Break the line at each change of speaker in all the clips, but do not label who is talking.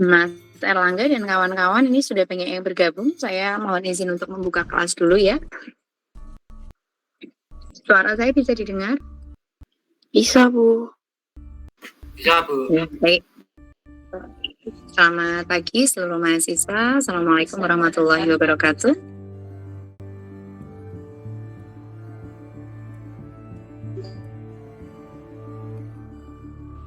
Mas Erlangga dan kawan-kawan ini sudah banyak yang bergabung. Saya mohon izin untuk membuka kelas dulu ya. Suara saya bisa didengar?
Bisa, Bu.
Bisa, Bu.
Ya, baik. Selamat pagi seluruh mahasiswa. Assalamualaikum warahmatullahi wabarakatuh.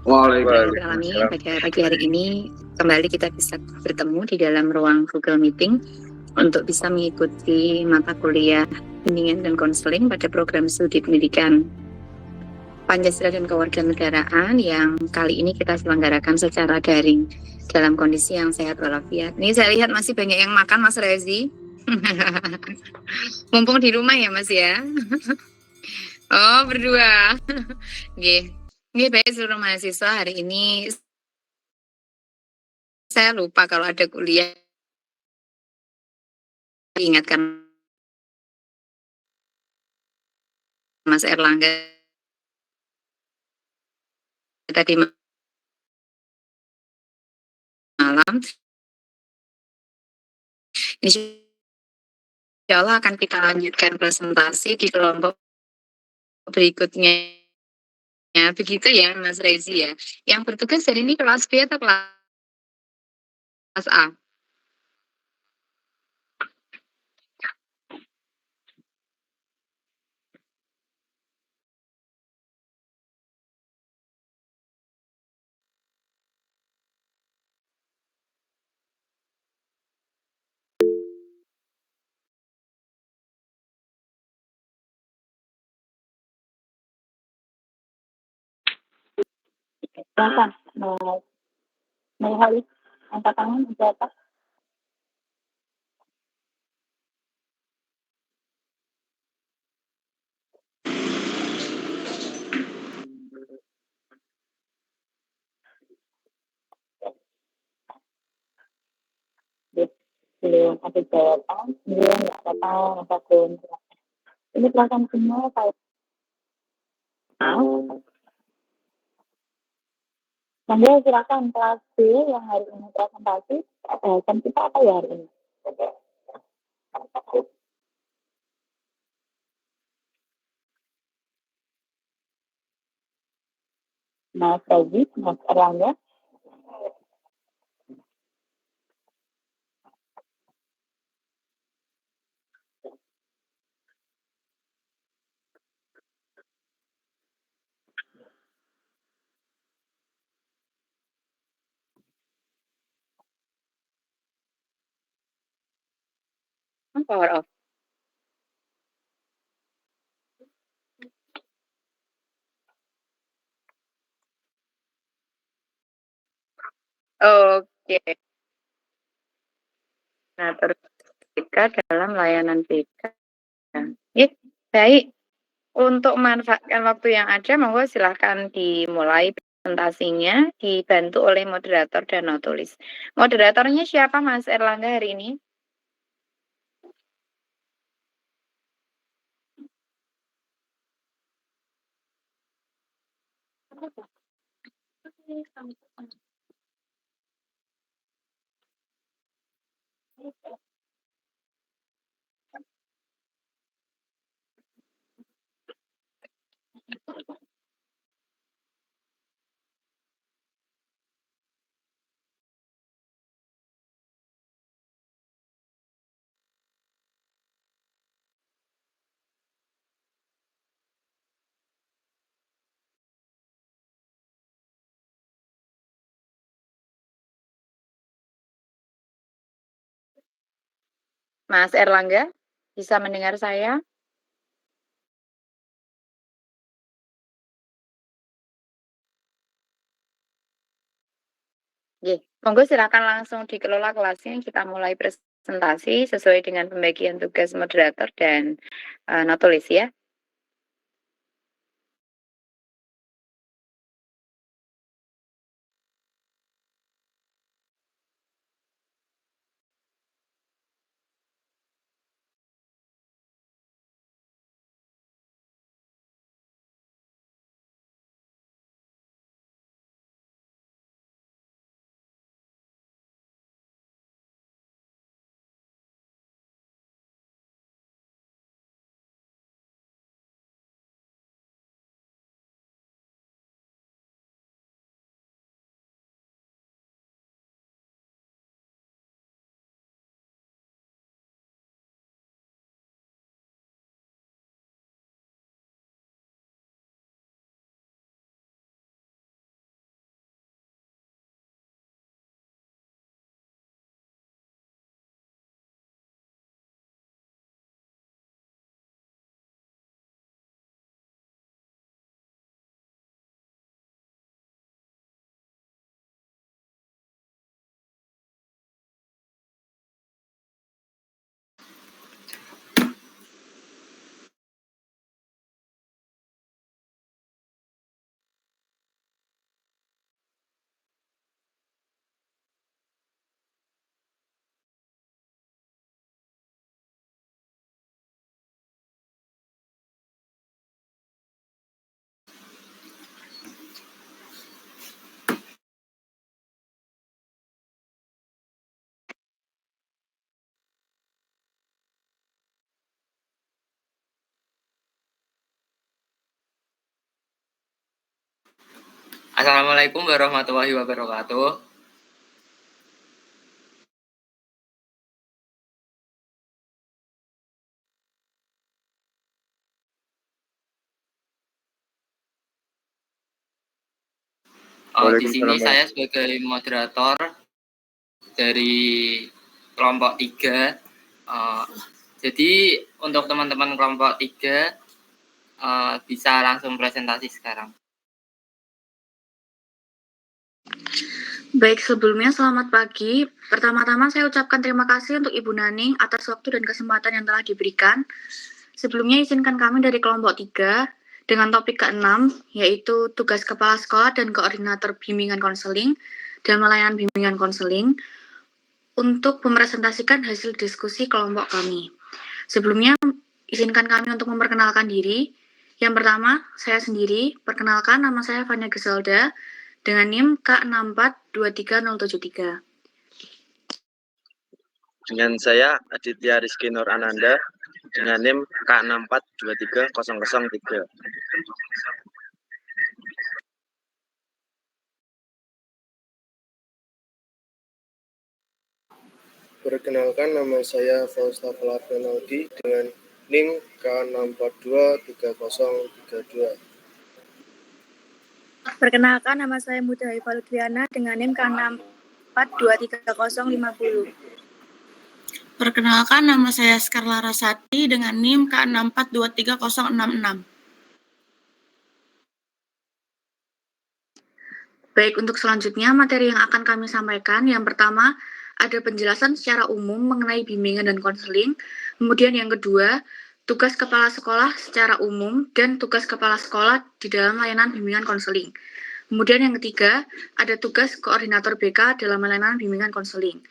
Waalaikumsalam.
Pada pagi hari ini kembali kita bisa bertemu di dalam ruang Google Meeting untuk bisa mengikuti mata kuliah bimbingan dan konseling pada program studi pendidikan Pancasila dan Kewarganegaraan yang kali ini kita selenggarakan secara daring dalam kondisi yang sehat walafiat. Ini saya lihat masih banyak yang makan, Mas Rezi. Mumpung di rumah ya, Mas ya. Oh, berdua. Nggih. Nggih, baik seluruh mahasiswa, hari ini saya lupa kalau ada kuliah. Ingatkan Mas Erlangga tadi malam. Insya Allah akan kita lanjutkan presentasi di kelompok berikutnya. Ya, begitu ya Mas Rezi ya. Yang bertugas hari ini kelas B atau kelas A? Silakan, mau harus angkat tangan menjawab. ada jawaban, beliau nggak apa-apa, apapun. Ini perasaan semua saya tahu. Nanti silakan kelas B yang hari ini presentasi, bahasan kita apa ya hari ini? Mas Regi, Mas Erlangga. Power off. Oke. Nah, terus BK dalam layanan BK. Ya, baik. Untuk memanfaatkan waktu yang ada, monggo silahkan dimulai presentasinya, dibantu oleh moderator dan notulis. Moderatornya siapa, Mas Erlangga, hari ini? Mas Erlangga, bisa mendengar saya? Oke, monggo silakan langsung dikelola kelasnya. Kita mulai presentasi sesuai dengan pembagian tugas moderator dan notulis ya.
Assalamualaikum warahmatullahi wabarakatuh. Di sini saya sebagai moderator dari kelompok 3. Jadi untuk teman-teman kelompok 3 bisa langsung presentasi sekarang.
Baik, sebelumnya selamat pagi. Pertama-tama saya ucapkan terima kasih untuk Ibu Naning atas waktu dan kesempatan yang telah diberikan. Sebelumnya izinkan kami dari kelompok 3 dengan topik ke-6, yaitu tugas kepala sekolah dan koordinator bimbingan konseling dan layanan bimbingan konseling, untuk mempresentasikan hasil diskusi kelompok kami. Sebelumnya, izinkan kami untuk memperkenalkan diri. Yang pertama, saya sendiri. Perkenalkan, nama saya Fania Geselda dengan NIM K6423073.
Dengan saya Aditya Rizky Nur Ananda dengan NIM K6423003.
Perkenalkan, nama saya Fausta Flavianaldi dengan NIM K6423032.
Perkenalkan, nama saya Muda Haifa Lutfiana dengan NIM K6423050.
Perkenalkan, nama saya Skarla Rasati dengan NIM K6423066.
Baik, untuk selanjutnya materi yang akan kami sampaikan, yang pertama ada penjelasan secara umum mengenai bimbingan dan konseling, kemudian yang kedua tugas kepala sekolah secara umum dan tugas kepala sekolah di dalam layanan bimbingan konseling. Kemudian yang ketiga ada tugas koordinator BK dalam layanan bimbingan konseling.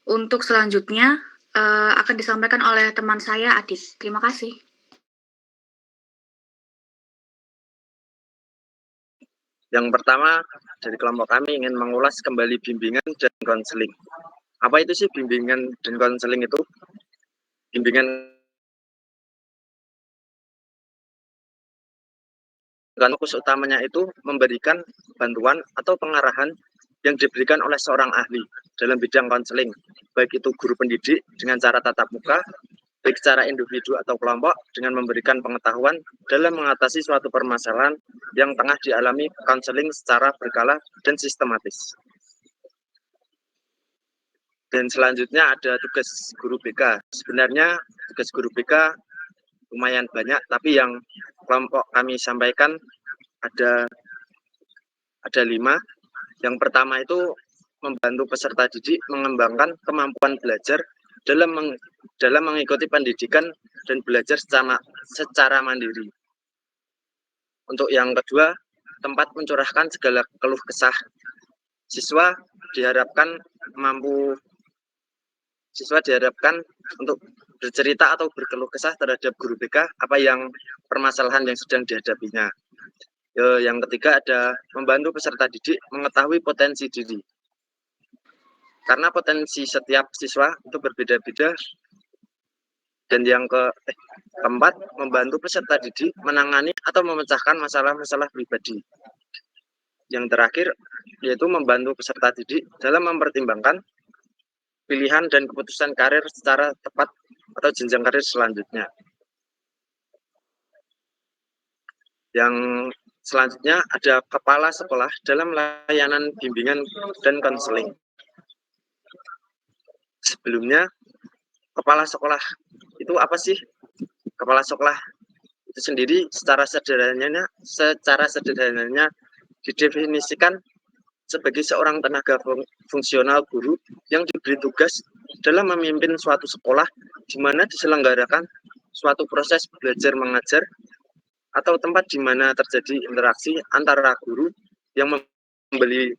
Untuk selanjutnya akan disampaikan oleh teman saya Adit. Terima kasih.
Yang pertama, dari kelompok kami ingin mengulas kembali bimbingan dan konseling. Apa itu sih bimbingan dan konseling itu? Bimbingan fokus utamanya itu memberikan bantuan atau pengarahan yang diberikan oleh seorang ahli dalam bidang konseling, baik itu guru pendidik dengan cara tatap muka, baik secara individu atau kelompok dengan memberikan pengetahuan dalam mengatasi suatu permasalahan yang tengah dialami konseling secara berkala dan sistematis. Dan selanjutnya ada tugas guru BK. Sebenarnya tugas guru BK lumayan banyak, tapi yang kelompok kami sampaikan ada 5. Yang pertama itu membantu peserta didik mengembangkan kemampuan belajar dalam mengikuti pendidikan dan belajar secara mandiri. Untuk yang kedua, tempat mencurahkan segala keluh kesah. Siswa diharapkan untuk bercerita atau berkeluh kesah terhadap guru BK apa yang permasalahan yang sedang dihadapinya. Yang ketiga ada membantu peserta didik mengetahui potensi diri. Karena potensi setiap siswa itu berbeda-beda. Dan yang keempat, membantu peserta didik menangani atau memecahkan masalah-masalah pribadi. Yang terakhir, yaitu membantu peserta didik dalam mempertimbangkan pilihan dan keputusan karir secara tepat atau jenjang karir selanjutnya. Yang selanjutnya ada kepala sekolah dalam layanan bimbingan dan konseling. Sebelumnya, kepala sekolah itu apa sih? Kepala sekolah itu sendiri secara sederhananya didefinisikan sebagai seorang tenaga fungsional guru yang diberi tugas dalam memimpin suatu sekolah di mana diselenggarakan suatu proses belajar mengajar atau tempat di mana terjadi interaksi antara guru yang memberi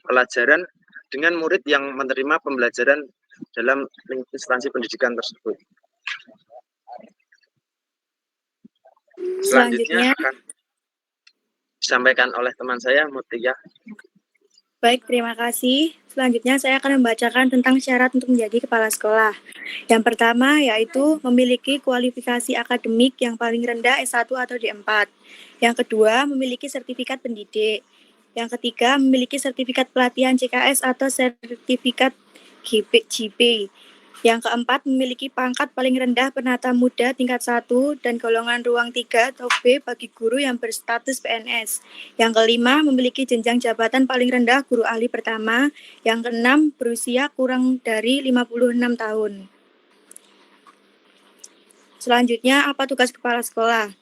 pelajaran dengan murid yang menerima pembelajaran dalam instansi pendidikan tersebut. Selanjutnya akan disampaikan oleh teman saya, Mutia.
Baik, terima kasih. Selanjutnya saya akan membacakan tentang syarat untuk menjadi kepala sekolah. Yang pertama yaitu memiliki kualifikasi akademik yang paling rendah S1 atau D4. Yang kedua, memiliki sertifikat pendidik. Yang ketiga, memiliki sertifikat pelatihan CKS atau sertifikat GP. Yang keempat, memiliki pangkat paling rendah penata muda tingkat 1 dan golongan ruang 3 atau B bagi guru yang berstatus PNS. Yang kelima, memiliki jenjang jabatan paling rendah guru ahli pertama. Yang keenam, berusia kurang dari 56 tahun. Selanjutnya, apa tugas kepala sekolah?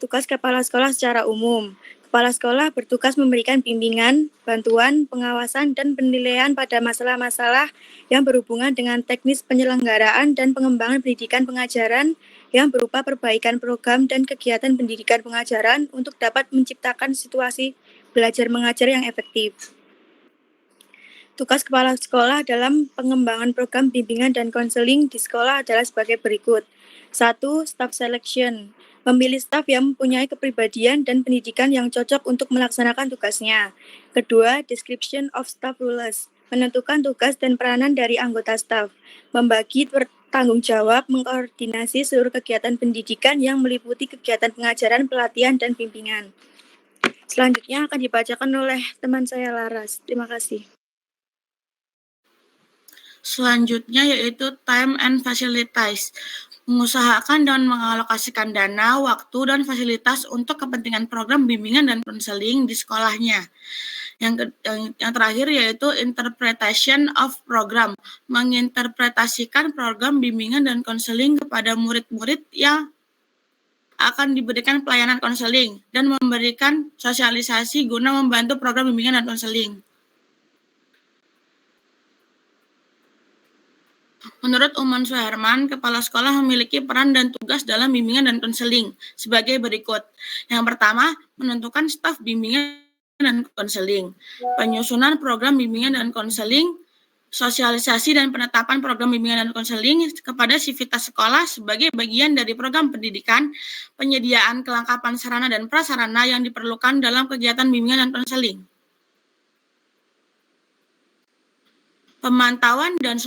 Tugas kepala sekolah secara umum. Kepala sekolah bertugas memberikan bimbingan, bantuan, pengawasan, dan penilaian pada masalah-masalah yang berhubungan dengan teknis penyelenggaraan dan pengembangan pendidikan pengajaran yang berupa perbaikan program dan kegiatan pendidikan pengajaran untuk dapat menciptakan situasi belajar mengajar yang efektif. Tugas kepala sekolah dalam pengembangan program bimbingan dan konseling di sekolah adalah sebagai berikut. 1. Staff selection. Memilih staf yang mempunyai kepribadian dan pendidikan yang cocok untuk melaksanakan tugasnya. Kedua, description of staff roles. Menentukan tugas dan peranan dari anggota staf. Membagi tanggung jawab, mengkoordinasi seluruh kegiatan pendidikan yang meliputi kegiatan pengajaran, pelatihan, dan bimbingan. Selanjutnya akan dibacakan oleh teman saya Laras. Terima kasih.
Selanjutnya yaitu time and facilities. Mengusahakan dan mengalokasikan dana, waktu, dan fasilitas untuk kepentingan program bimbingan dan konseling di sekolahnya. Yang terakhir yaitu interpretation of program. Menginterpretasikan program bimbingan dan konseling kepada murid-murid yang akan diberikan pelayanan konseling dan memberikan sosialisasi guna membantu program bimbingan dan konseling. Menurut Uman Suherman, kepala sekolah memiliki peran dan tugas dalam bimbingan dan konseling sebagai berikut. Yang pertama, menentukan staf bimbingan dan konseling, penyusunan program bimbingan dan konseling, sosialisasi dan penetapan program bimbingan dan konseling kepada sivitas sekolah sebagai bagian dari program pendidikan, penyediaan kelengkapan sarana dan prasarana yang diperlukan dalam kegiatan bimbingan dan konseling. Pemantauan dan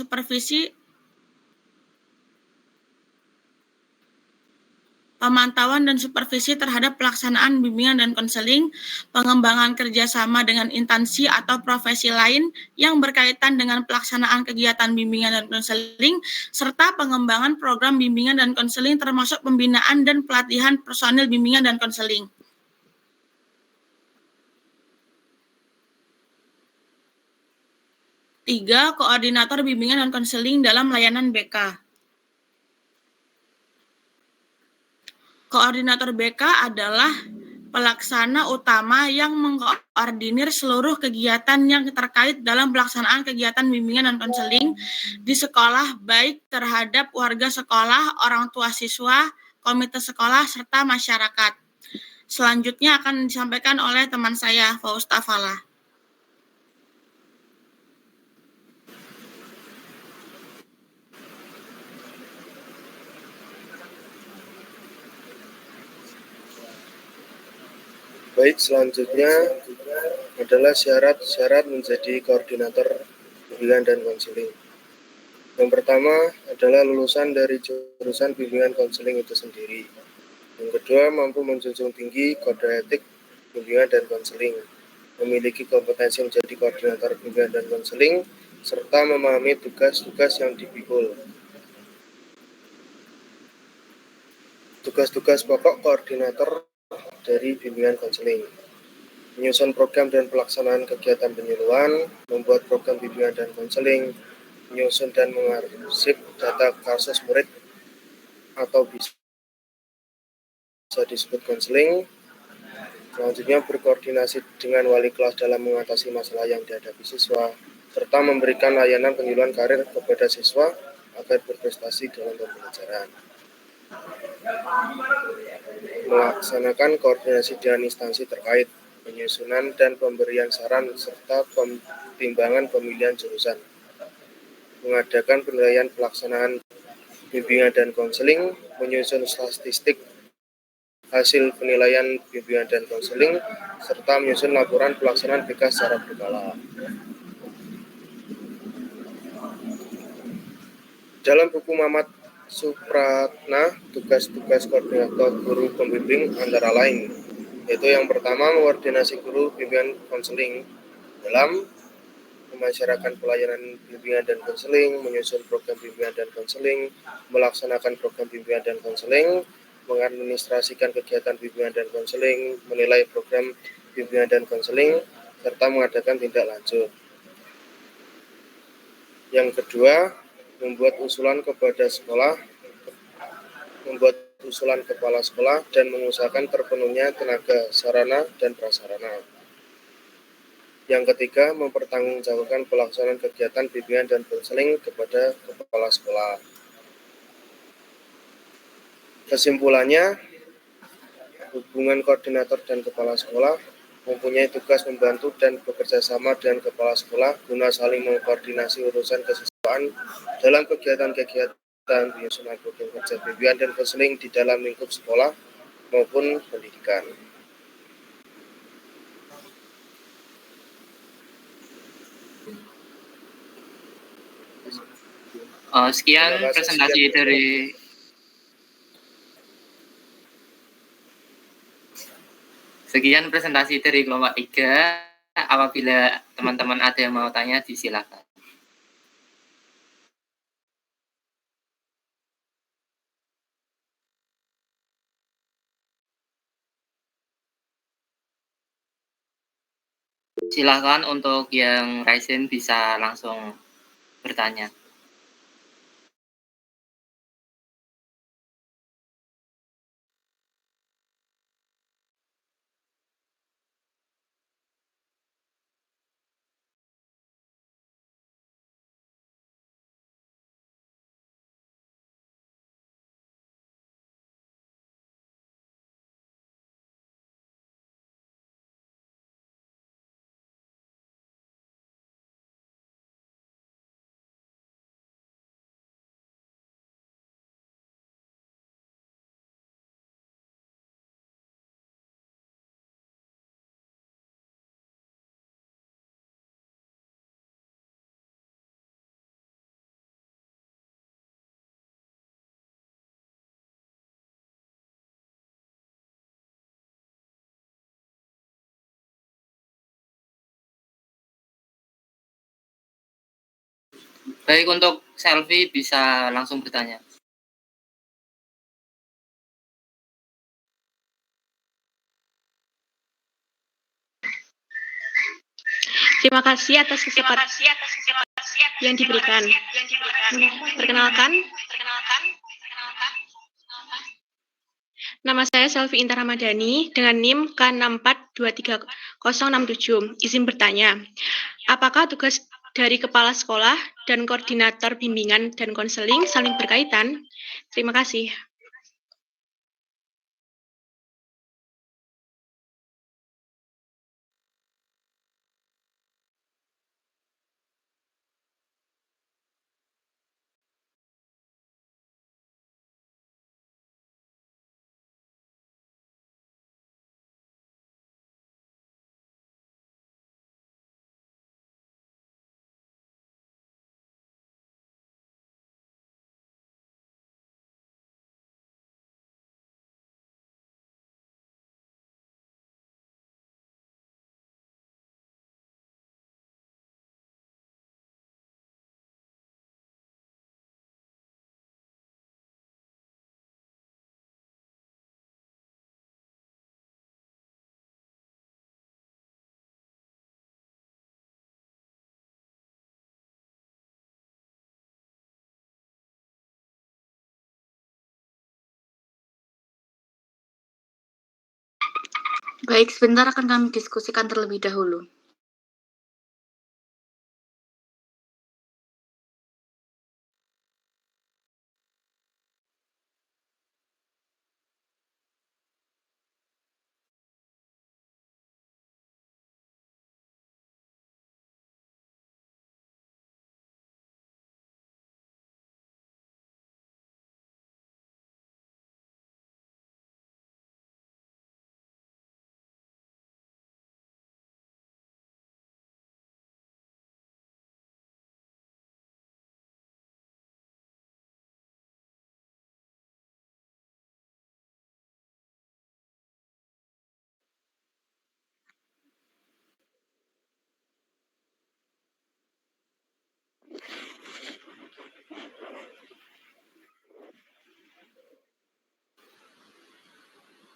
supervisi terhadap pelaksanaan bimbingan dan konseling, pengembangan kerjasama dengan instansi atau profesi lain yang berkaitan dengan pelaksanaan kegiatan bimbingan dan konseling, serta pengembangan program bimbingan dan konseling termasuk pembinaan dan pelatihan personil bimbingan dan konseling. Tiga, koordinator bimbingan dan konseling dalam layanan BK. Koordinator BK adalah pelaksana utama yang mengkoordinir seluruh kegiatan yang terkait dalam pelaksanaan kegiatan bimbingan dan konseling di sekolah, baik terhadap warga sekolah, orang tua siswa, komite sekolah, serta masyarakat. Selanjutnya akan disampaikan oleh teman saya, Fausta Falah.
Baik, selanjutnya adalah syarat-syarat menjadi koordinator bimbingan dan konseling. Yang pertama adalah lulusan dari jurusan bimbingan konseling itu sendiri. Yang kedua, mampu menjunjung tinggi kode etik bimbingan dan konseling, memiliki kompetensi menjadi koordinator bimbingan dan konseling, serta memahami tugas-tugas yang dipikul. Tugas-tugas pokok koordinator dari bimbingan konseling: menyusun program dan pelaksanaan kegiatan penyuluhan, membuat program bimbingan dan konseling, menyusun dan mengarsip data kasus murid atau bisa disebut konseling. Selanjutnya, berkoordinasi dengan wali kelas dalam mengatasi masalah yang dihadapi siswa, serta memberikan layanan penyuluhan karir kepada siswa agar berprestasi dalam pembelajaran. Melaksanakan koordinasi dengan instansi terkait, penyusunan dan pemberian saran serta pertimbangan pemilihan jurusan, mengadakan penilaian pelaksanaan bimbingan dan konseling, menyusun statistik hasil penilaian bimbingan dan konseling, serta menyusun laporan pelaksanaan BK secara berkala. Dalam buku Mamat Supratna, tugas-tugas koordinator guru pembimbing antara lain, yaitu yang pertama, mengkoordinasi guru bimbingan konseling dalam memasyarakat pelayanan bimbingan dan konseling, menyusun program bimbingan dan konseling, melaksanakan program bimbingan dan konseling, mengadministrasikan kegiatan bimbingan dan konseling, menilai program bimbingan dan konseling, serta mengadakan tindak lanjut. Yang kedua, membuat usulan kepala sekolah dan mengusahakan terpenuhnya tenaga sarana dan prasarana. Yang ketiga, mempertanggungjawabkan pelaksanaan kegiatan bimbingan dan konseling kepada kepala sekolah. Kesimpulannya, hubungan koordinator dan kepala sekolah mempunyai tugas membantu dan bekerja sama dengan kepala sekolah guna saling mengkoordinasi urusan kesiswaan dalam kegiatan penyusunan program kerja bimbingan dan konseling di dalam lingkup sekolah maupun pendidikan.
Sekian presentasi dari kelompok 3. Apabila teman-teman ada yang mau tanya, disilakan. Silakan untuk yang raisen bisa langsung bertanya. Baik, untuk Selvi bisa langsung bertanya.
Terima kasih atas kesempatan yang diberikan. Perkenalkan, nama saya Selvi Intar Ramadhani dengan NIM K64230067. Izin bertanya, apakah tugas dari kepala sekolah dan koordinator bimbingan dan konseling saling berkaitan? Terima kasih.
Baik, sebentar akan kami diskusikan terlebih dahulu.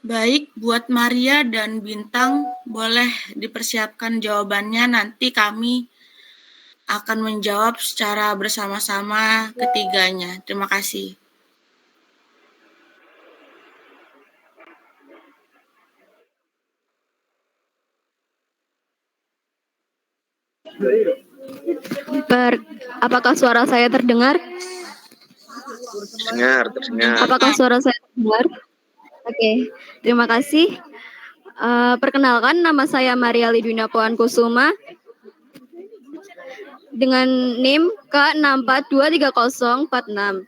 Baik, buat Maria dan Bintang, boleh dipersiapkan jawabannya. Nanti kami akan menjawab secara bersama-sama ketiganya. Terima kasih.
Apakah suara saya terdengar?
Terdengar.
Apakah suara saya terdengar? Oke, terima kasih.
Perkenalkan, nama saya Maria Lidwina Puan Kusuma dengan NIM K64230046.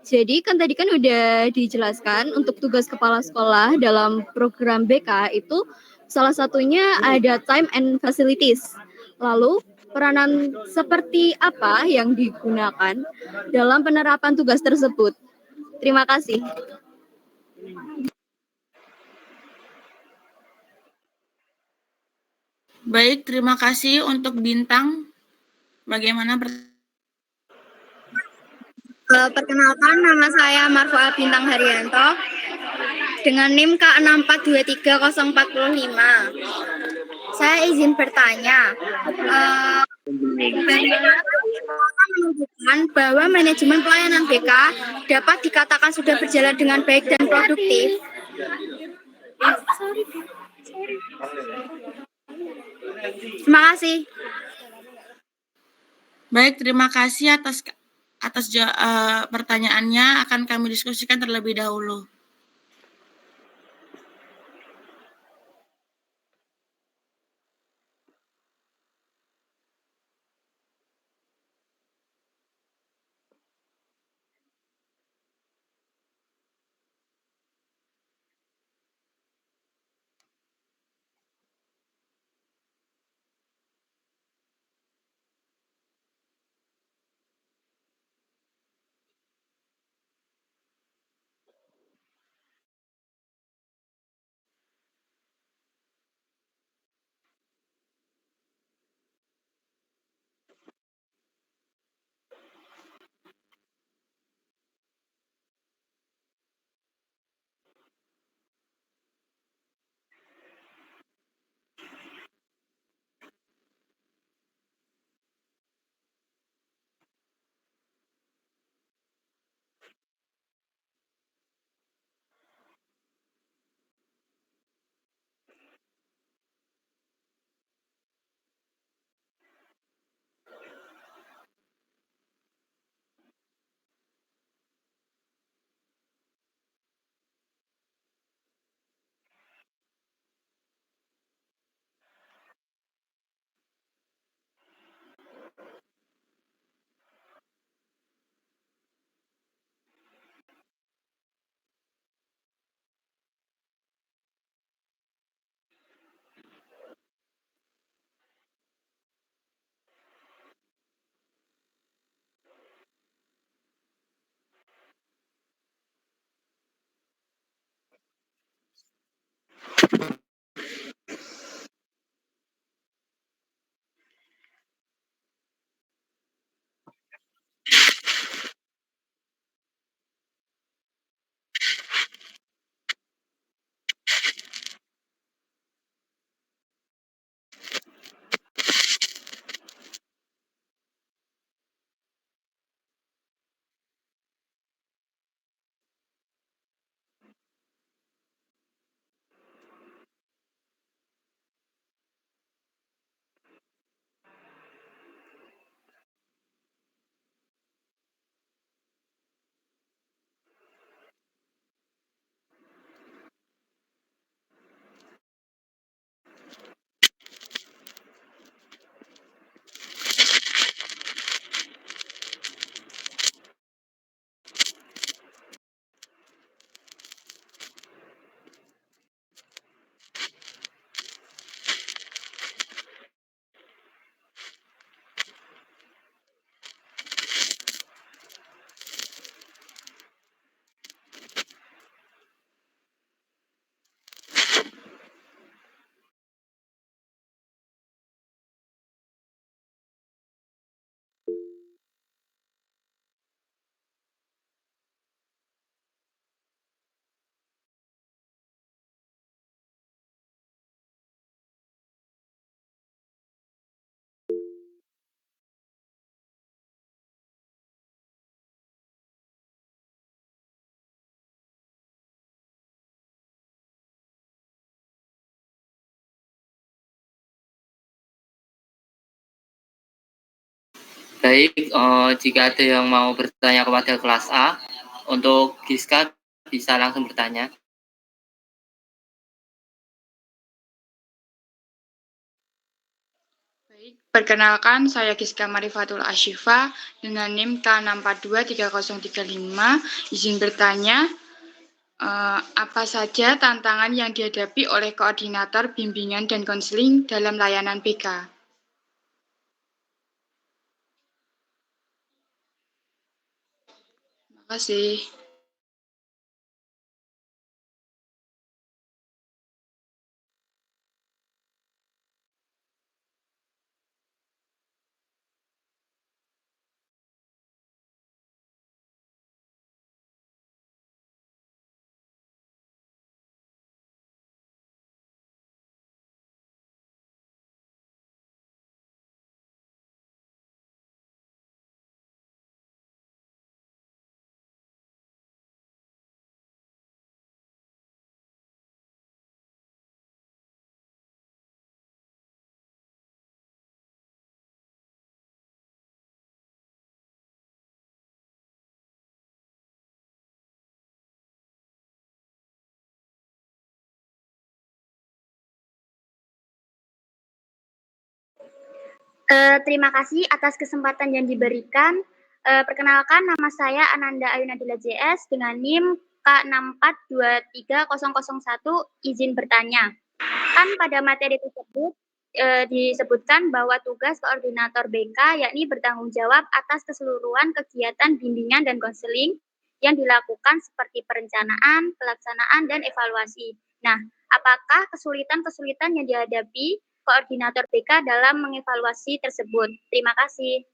Jadi kan tadi kan udah dijelaskan untuk tugas kepala sekolah dalam program BK itu salah satunya ada time and facilities. Lalu peranan seperti apa yang digunakan dalam penerapan tugas tersebut? Terima kasih.
Baik, terima kasih untuk Bintang. Bagaimana
Perkenalkan, nama saya Marfuah Bintang Haryanto dengan NIM K64230045. Saya izin bertanya, bagaimana menunjukkan bahwa manajemen pelayanan BK dapat dikatakan sudah berjalan dengan baik dan produktif? Terima kasih.
Baik, terima kasih atas pertanyaannya. Akan kami diskusikan terlebih dahulu.
Baik, jika ada yang mau bertanya kepada kelas A, untuk Giska bisa langsung bertanya.
Perkenalkan, saya Giska Marifatul Ashifa dengan NIM K642335. Izin bertanya, apa saja tantangan yang dihadapi oleh koordinator bimbingan dan konseling dalam layanan BK? Terima kasih.
Terima kasih atas kesempatan yang diberikan. Perkenalkan, nama saya Ananda Ayunadila JS dengan NIM K642301. Izin bertanya. Kan pada materi tersebut disebutkan bahwa tugas koordinator BK yakni bertanggung jawab atas keseluruhan kegiatan bimbingan dan konseling yang dilakukan seperti perencanaan, pelaksanaan, dan evaluasi. Nah, apakah kesulitan-kesulitan yang dihadapi koordinator BK dalam mengevaluasi tersebut? Terima kasih.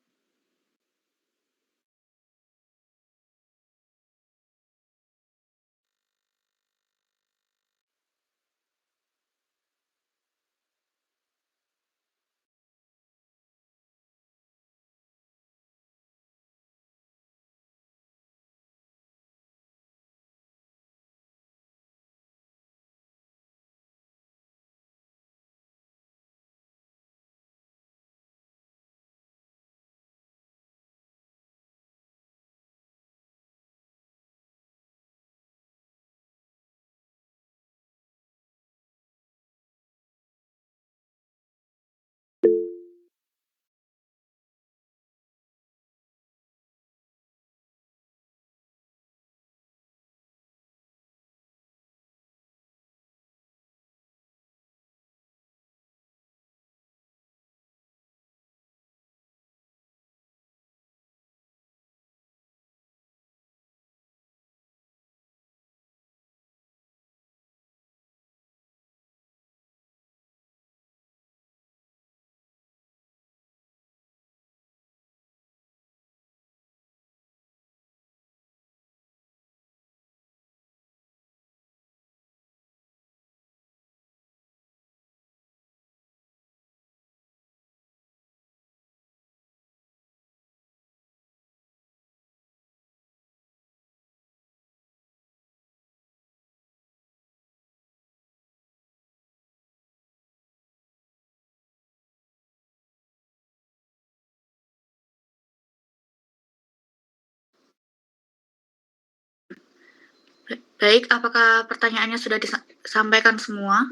Baik, apakah pertanyaannya sudah disampaikan semua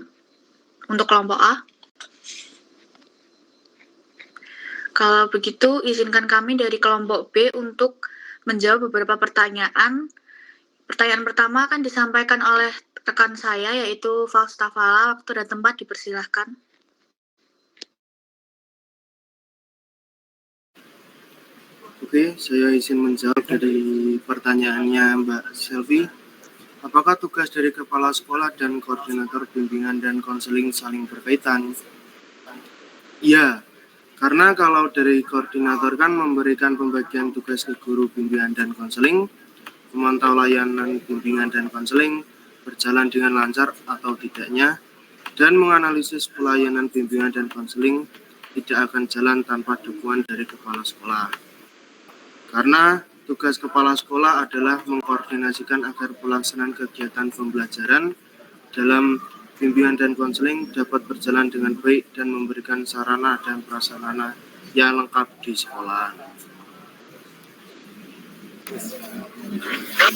untuk kelompok A? Kalau begitu, izinkan kami dari kelompok B untuk menjawab beberapa pertanyaan. Pertanyaan pertama akan disampaikan oleh rekan saya, yaitu Faustafala. Waktu dan tempat dipersilahkan.
Oke, saya izin menjawab dari pertanyaannya Mbak Selvi. Apakah tugas dari kepala sekolah dan koordinator bimbingan dan konseling saling berkaitan? Iya, karena kalau dari koordinator kan memberikan pembagian tugas ke guru bimbingan dan konseling, memantau layanan bimbingan dan konseling berjalan dengan lancar atau tidaknya, dan menganalisis pelayanan bimbingan dan konseling tidak akan jalan tanpa dukungan dari kepala sekolah. Karena tugas kepala sekolah adalah mengkoordinasikan agar pelaksanaan kegiatan pembelajaran dalam bimbingan dan konseling dapat berjalan dengan baik dan memberikan sarana dan prasarana yang lengkap di sekolah.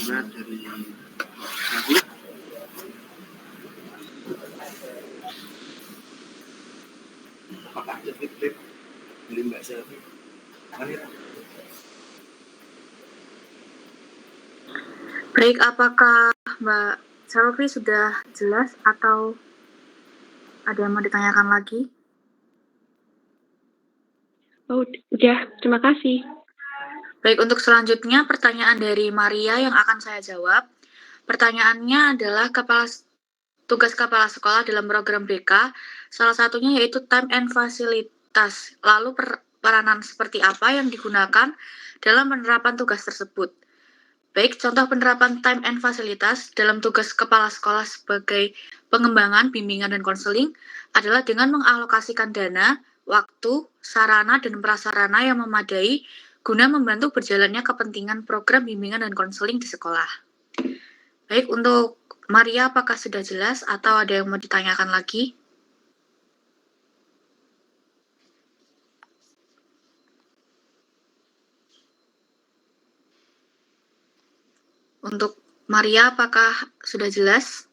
Dari Sabu.
Baik, apakah Mbak Selvi sudah jelas atau ada yang mau ditanyakan lagi?
Oh, udah, terima kasih.
Baik, untuk selanjutnya pertanyaan dari Maria yang akan saya jawab. Pertanyaannya adalah tugas kepala sekolah dalam program BK, salah satunya yaitu time and fasilitas. Lalu peranan seperti apa yang digunakan dalam penerapan tugas tersebut? Baik, contoh penerapan time and fasilitas dalam tugas kepala sekolah sebagai pengembangan, bimbingan, dan konseling adalah dengan mengalokasikan dana, waktu, sarana, dan prasarana yang memadai guna membantu berjalannya kepentingan program bimbingan dan konseling di sekolah. Baik, untuk Maria, apakah sudah jelas atau ada yang mau ditanyakan lagi? Untuk Maria, apakah sudah jelas?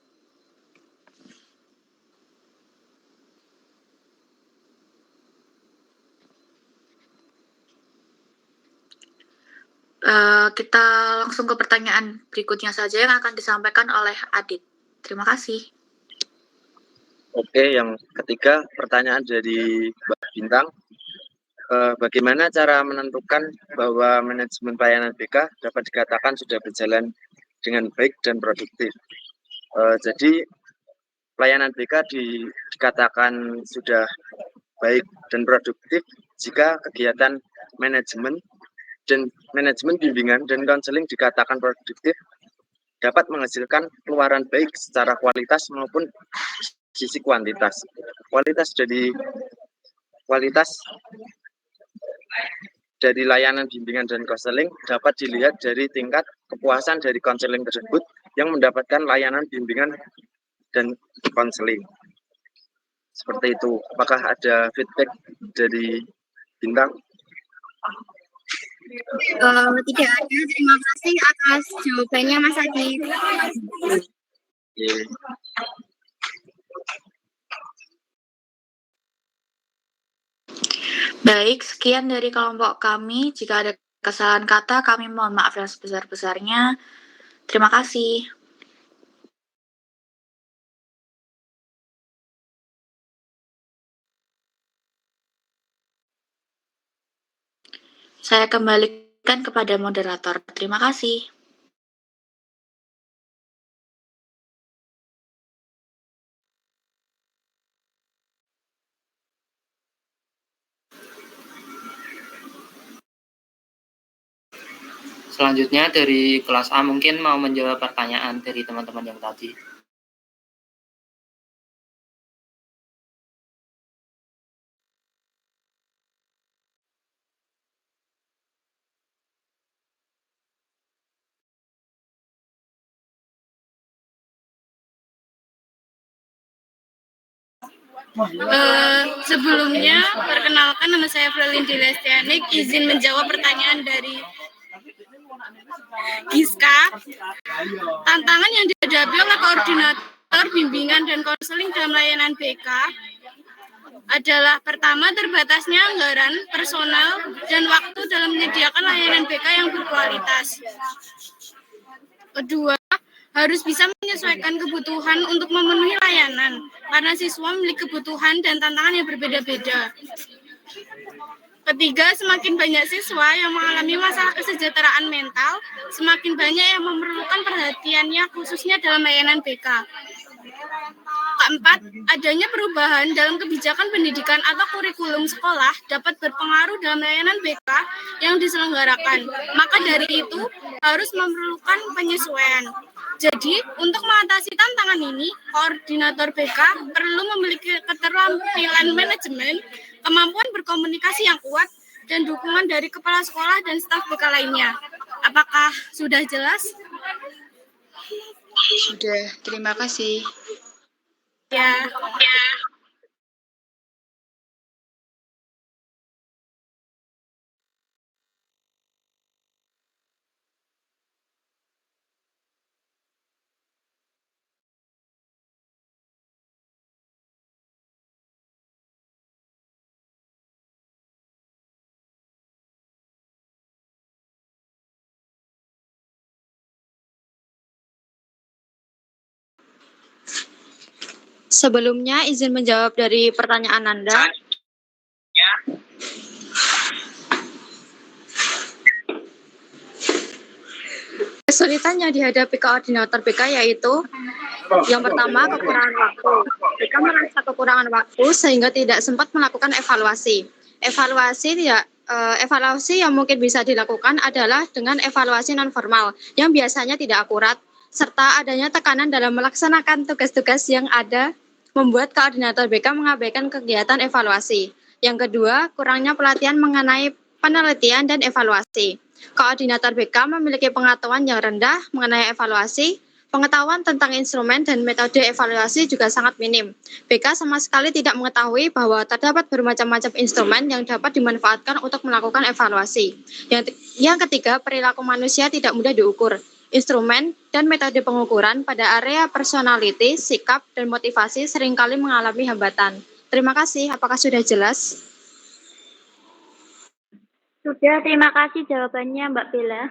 Kita langsung ke pertanyaan berikutnya saja yang akan disampaikan oleh Adit. Terima kasih.
Oke, yang ketiga pertanyaan dari Mbak Bintang. Bagaimana cara menentukan bahwa manajemen pelayanan BK dapat dikatakan sudah berjalan dengan baik dan produktif? Jadi pelayanan BK dikatakan sudah baik dan produktif jika kegiatan manajemen bimbingan dan konseling dikatakan produktif, dapat menghasilkan keluaran baik secara kualitas maupun sisi kuantitas. Kualitas dari layanan bimbingan dan konseling dapat dilihat dari tingkat kepuasan dari konseling tersebut yang mendapatkan layanan bimbingan dan konseling. Seperti itu. Apakah ada feedback dari Bintang?
Tidak ada. Terima kasih atas jawabannya, Mas Adi.
Baik, sekian dari kelompok kami. Jika ada kesalahan kata, kami mohon maaf yang sebesar-besarnya. Terima kasih. Saya kembalikan kepada moderator. Terima kasih.
Selanjutnya dari kelas A mungkin mau menjawab pertanyaan dari teman-teman yang tadi.
Sebelumnya, perkenalkan nama saya Frelin Dilestianik, izin menjawab pertanyaan dari Giska. Tantangan yang dihadapi oleh koordinator bimbingan dan konseling dalam layanan BK adalah pertama, terbatasnya anggaran, personal, dan waktu dalam menyediakan layanan BK yang berkualitas. Kedua, harus bisa menyesuaikan kebutuhan untuk memenuhi layanan, karena siswa memiliki kebutuhan dan tantangan yang berbeda-beda. Ketiga, semakin banyak siswa yang mengalami masalah kesejahteraan mental, semakin banyak yang memerlukan perhatiannya khususnya dalam layanan BK. Keempat, adanya perubahan dalam kebijakan pendidikan atau kurikulum sekolah dapat berpengaruh dalam layanan BK yang diselenggarakan. Maka dari itu, harus memerlukan penyesuaian. Jadi, untuk mengatasi tantangan ini, koordinator BK perlu memiliki keterampilan manajemen, kemampuan berkomunikasi yang kuat, dan dukungan dari kepala sekolah dan staf BK lainnya. Apakah sudah jelas?
Sudah, terima kasih.
Ya.
Sebelumnya izin menjawab dari pertanyaan Anda. Kesulitan yang dihadapi koordinator BK yaitu yang pertama kekurangan waktu. BK merasa kekurangan waktu sehingga tidak sempat melakukan evaluasi. Evaluasi yang mungkin bisa dilakukan adalah dengan evaluasi non formal yang biasanya tidak akurat serta adanya tekanan dalam melaksanakan tugas-tugas yang ada membuat koordinator BK mengabaikan kegiatan evaluasi. Yang kedua, kurangnya pelatihan mengenai penelitian dan evaluasi. Koordinator BK memiliki pengetahuan yang rendah mengenai evaluasi, pengetahuan tentang instrumen dan metode evaluasi juga sangat minim. BK sama sekali tidak mengetahui bahwa terdapat bermacam-macam instrumen yang dapat dimanfaatkan untuk melakukan evaluasi. Yang ketiga, perilaku manusia tidak mudah diukur. Instrumen dan metode pengukuran pada area personality, sikap, dan motivasi seringkali mengalami hambatan. Terima kasih, apakah sudah jelas?
Sudah, terima kasih jawabannya Mbak Bella.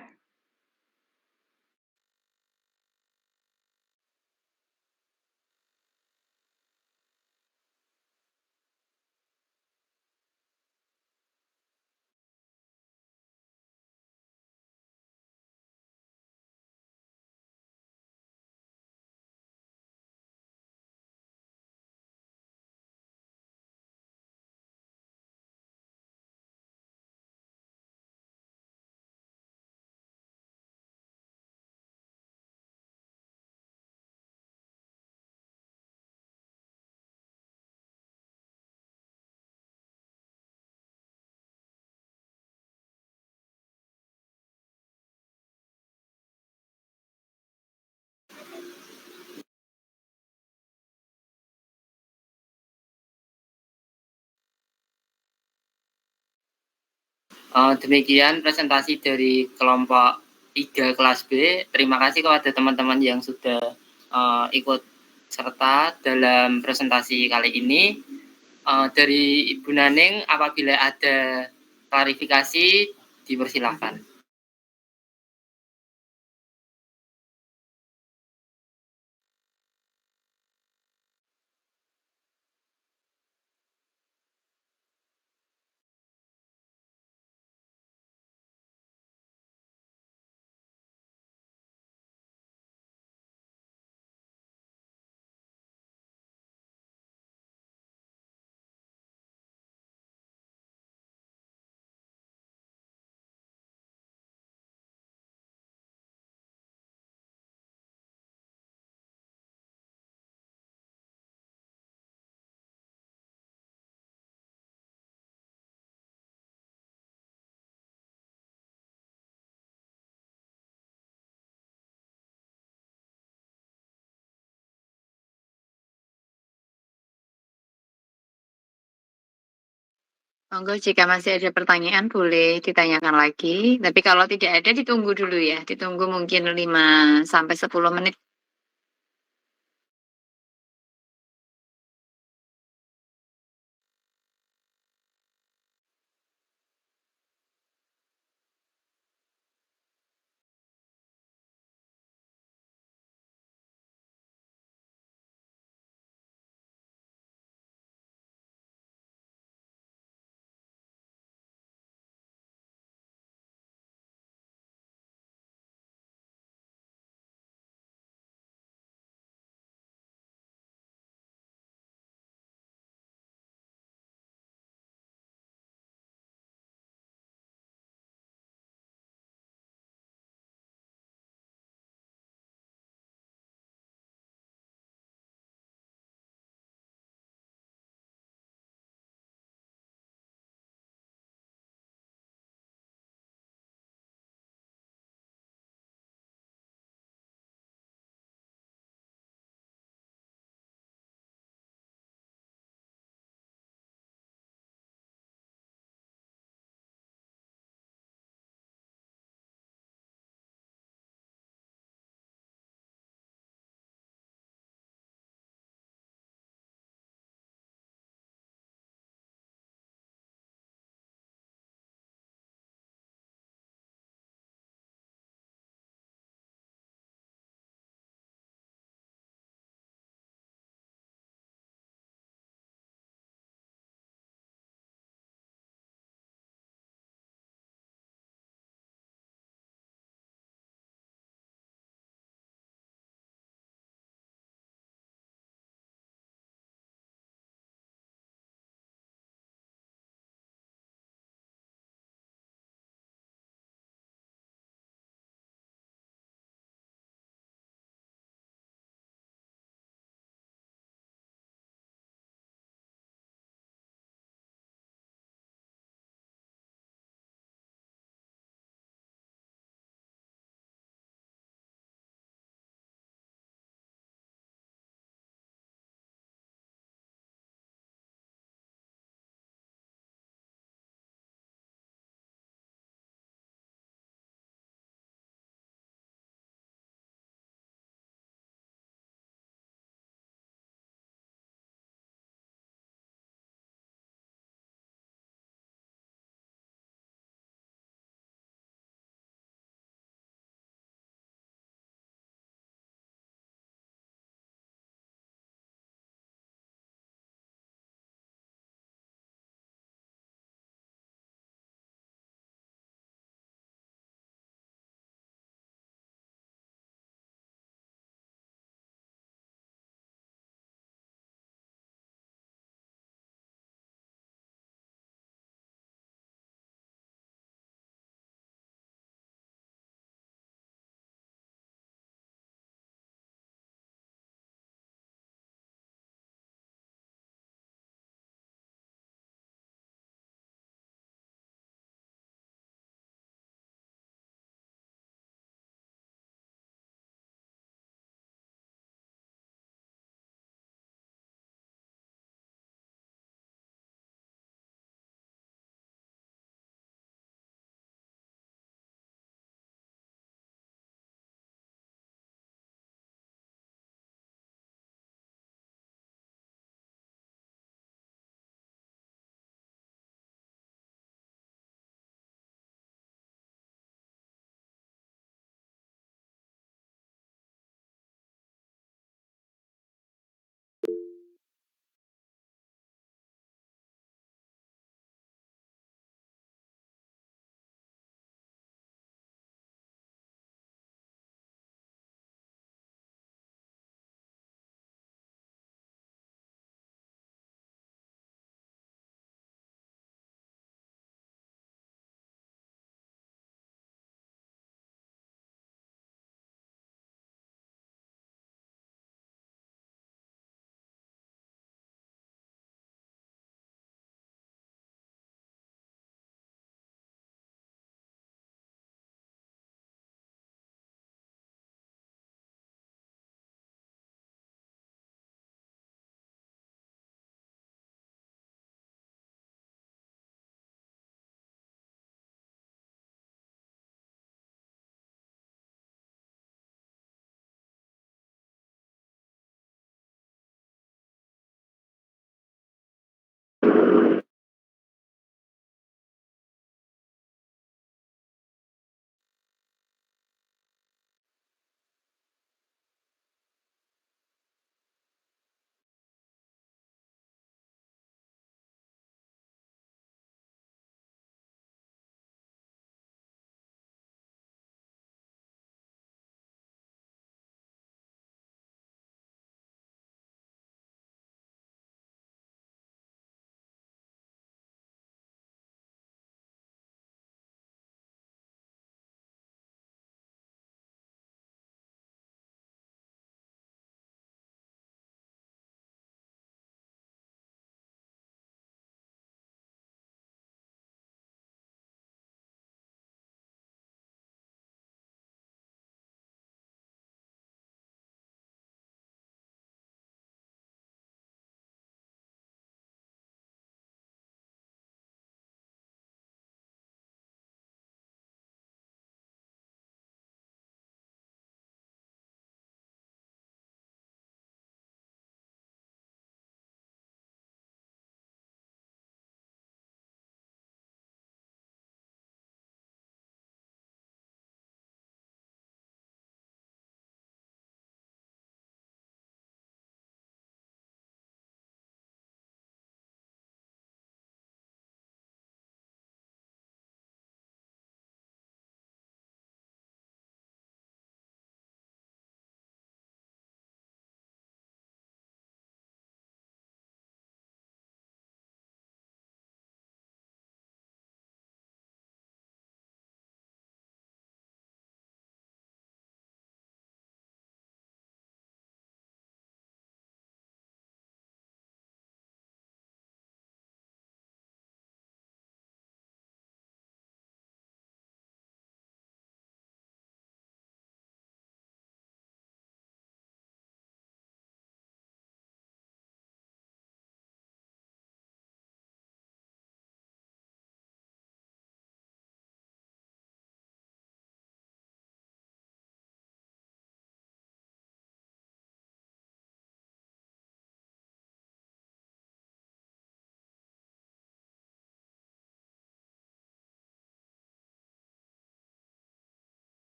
Demikian presentasi dari kelompok 3 kelas B. Terima kasih kepada teman-teman yang sudah ikut serta dalam presentasi kali ini. Dari Ibu Naning, apabila ada klarifikasi, dipersilakan.
Monggo jika masih ada pertanyaan boleh ditanyakan lagi. Tapi kalau tidak ada ditunggu dulu ya. Ditunggu mungkin 5 sampai 10 menit.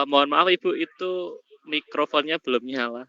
Mohon maaf Ibu, itu mikrofonnya belum nyala.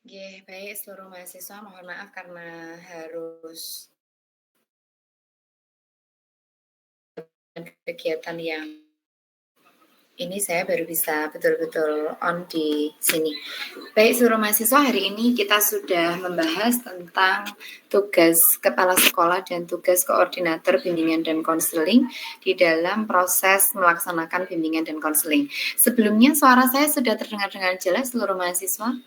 Baik seluruh mahasiswa, mohon maaf karena harus kegiatan yang ini saya baru bisa betul-betul on di sini. Baik seluruh mahasiswa, hari ini kita sudah membahas tentang tugas kepala sekolah dan tugas koordinator bimbingan dan konseling di dalam proses melaksanakan bimbingan dan konseling. Sebelumnya suara saya sudah terdengar dengan jelas seluruh mahasiswa?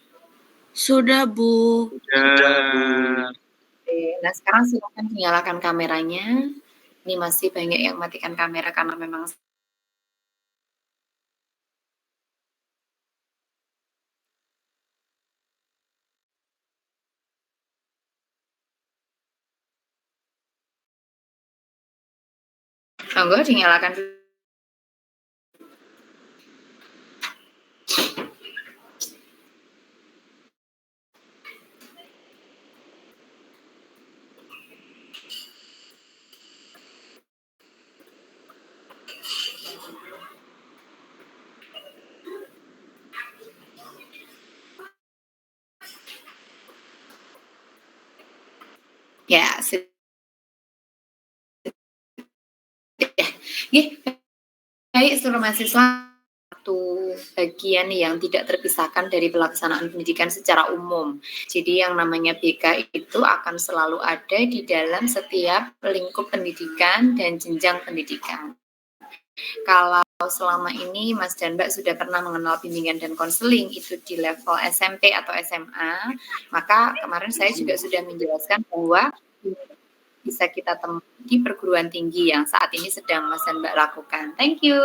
Sudah, Bu.
Sudah, Bu.
Oke, nah sekarang silakan dinyalakan kameranya. Ini masih banyak yang matikan kamera karena memang monggo dinyalakan dulu. Ya, baik seluruh mahasiswa, satu bagian yang tidak terpisahkan dari pelaksanaan pendidikan secara umum. Jadi yang namanya BK itu akan selalu ada di dalam setiap lingkup pendidikan dan jenjang pendidikan. Kalau selama ini Mas dan Mbak sudah pernah mengenal bimbingan dan konseling itu di level SMP atau SMA, maka kemarin saya juga sudah menjelaskan bahwa bisa kita temui di perguruan tinggi yang saat ini sedang Mas dan Mbak lakukan. Thank you.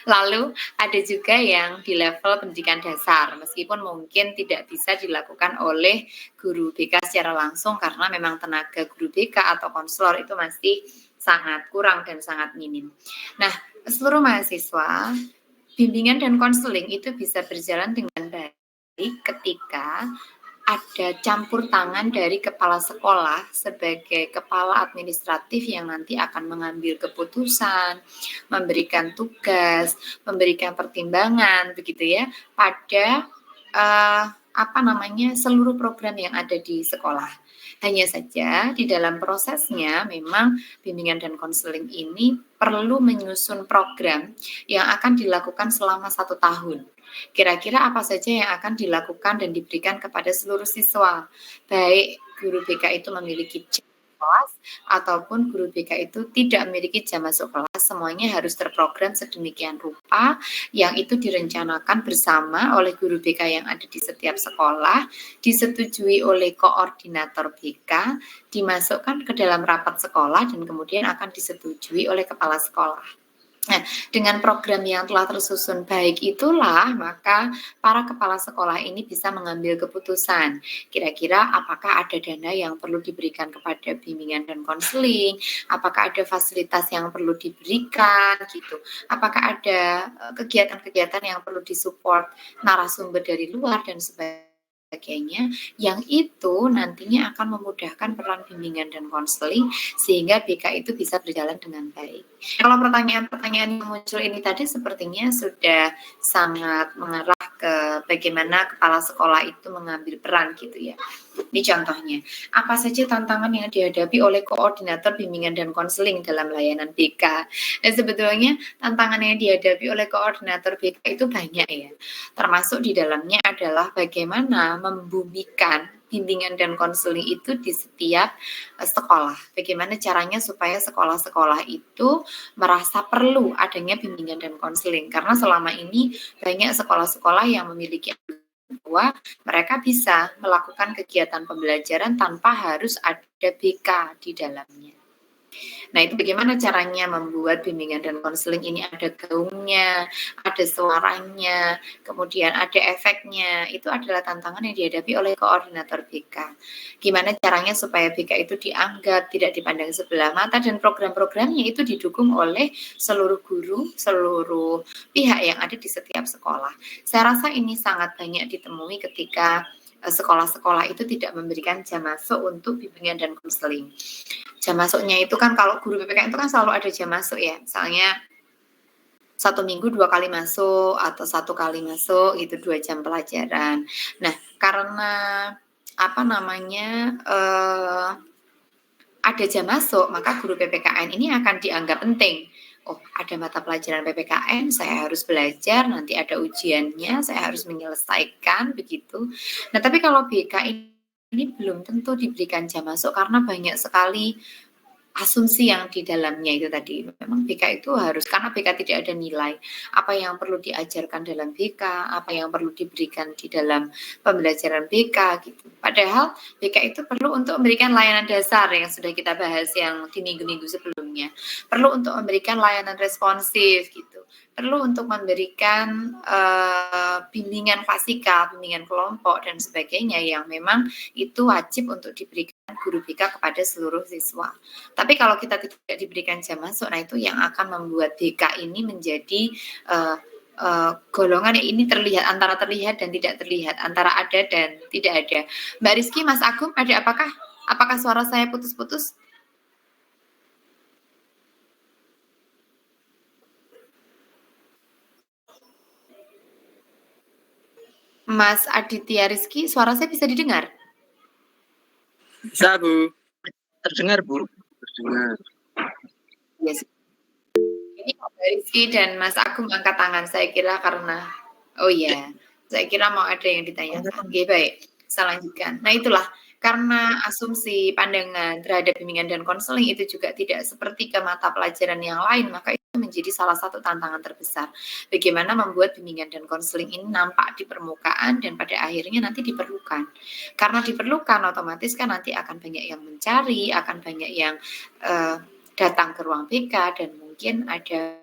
Lalu ada juga yang di level pendidikan dasar, meskipun mungkin tidak bisa dilakukan oleh guru BK secara langsung karena memang tenaga guru BK atau konselor itu masih sangat kurang dan sangat minim. Nah, seluruh mahasiswa, bimbingan dan konseling itu bisa berjalan dengan baik ketika ada campur tangan dari kepala sekolah sebagai kepala administratif yang nanti akan mengambil keputusan, memberikan tugas, memberikan pertimbangan, begitu ya, pada seluruh program yang ada di sekolah. Hanya saja di dalam prosesnya memang bimbingan dan konseling ini perlu menyusun program yang akan dilakukan selama 1 tahun. Kira-kira apa saja yang akan dilakukan dan diberikan kepada seluruh siswa, baik guru BK itu memiliki jam kelas ataupun guru BK itu tidak memiliki jam masuk kelas, semuanya harus terprogram sedemikian rupa yang itu direncanakan bersama oleh guru BK yang ada di setiap sekolah, disetujui oleh koordinator BK, dimasukkan ke dalam rapat sekolah dan kemudian akan disetujui oleh kepala sekolah. Nah, dengan program yang telah tersusun baik itulah maka para kepala sekolah ini bisa mengambil keputusan. Kira-kira apakah ada dana yang perlu diberikan kepada bimbingan dan konseling, apakah ada fasilitas yang perlu diberikan gitu. Apakah ada kegiatan-kegiatan yang perlu disupport narasumber dari luar dan sebagainya, yang itu nantinya akan memudahkan peran bimbingan dan konseling sehingga BK itu bisa berjalan dengan baik. Kalau pertanyaan-pertanyaan yang muncul ini tadi sepertinya sudah sangat mengarah ke bagaimana kepala sekolah itu mengambil peran gitu ya. Ini contohnya, apa saja tantangan yang dihadapi oleh koordinator bimbingan dan konseling dalam layanan BK? Dan sebetulnya tantangan yang dihadapi oleh koordinator BK itu banyak ya. Termasuk di dalamnya adalah bagaimana membumikan bimbingan dan konseling itu di setiap sekolah. Bagaimana caranya supaya sekolah-sekolah itu merasa perlu adanya bimbingan dan konseling. Karena selama ini banyak sekolah-sekolah yang memiliki bahwa mereka bisa melakukan kegiatan pembelajaran tanpa harus ada BK di dalamnya. Nah, itu bagaimana caranya membuat bimbingan dan konseling ini ada gaungnya, ada suaranya, kemudian ada efeknya. Itu adalah tantangan yang dihadapi oleh koordinator BK. Gimana caranya supaya BK itu dianggap, tidak dipandang sebelah mata, dan program-programnya itu didukung oleh seluruh guru, seluruh pihak yang ada di setiap sekolah. Saya rasa ini sangat banyak ditemui ketika sekolah-sekolah itu tidak memberikan jam masuk untuk bimbingan dan konseling. Jam masuknya itu kan kalau guru PPK itu kan selalu ada jam masuk ya, misalnya 1 minggu 2 kali masuk atau 1 kali masuk gitu 2 jam pelajaran. Nah, karena ada jam masuk, maka guru PPKN ini akan dianggap penting. Oh, ada mata pelajaran PPKN, saya harus belajar, nanti ada ujiannya, saya harus menyelesaikan begitu. Nah, tapi kalau BK ini belum tentu diberikan jam masuk karena banyak sekali asumsi yang di dalamnya itu tadi. Memang BK itu harus, karena BK tidak ada nilai, apa yang perlu diajarkan dalam BK, apa yang perlu diberikan di dalam pembelajaran BK gitu. Padahal BK itu perlu untuk memberikan layanan dasar yang sudah kita bahas yang di minggu-minggu sebelumnya. Perlu untuk memberikan layanan responsif gitu. Perlu untuk memberikan bimbingan klasikal, bimbingan kelompok dan sebagainya yang memang itu wajib untuk diberikan guru BK kepada seluruh siswa. Tapi kalau kita tidak diberikan jam masuk, nah itu yang akan membuat BK ini menjadi golongan yang ini terlihat, antara terlihat dan tidak terlihat, antara ada dan tidak ada. Mbak Rizky, Mas Agung, ada apakah suara saya putus-putus? Mas Aditya Rizky, suara saya bisa didengar?
Bisa, Bu. Terdengar, Bu. Terdengar.
Yes. Ini Mbak Rizky dan Mas Agung angkat tangan, saya kira karena, oh iya, saya kira mau ada yang ditanyakan. Oke, baik, saya lanjutkan. Nah itulah, karena asumsi pandangan terhadap bimbingan dan konseling itu juga tidak seperti ke mata pelajaran yang lain, maka itu menjadi salah satu tantangan terbesar. Bagaimana membuat bimbingan dan konseling ini nampak di permukaan dan pada akhirnya nanti diperlukan. Karena diperlukan, otomatis kan nanti akan banyak yang mencari, akan banyak yang datang ke ruang BK, dan mungkin ada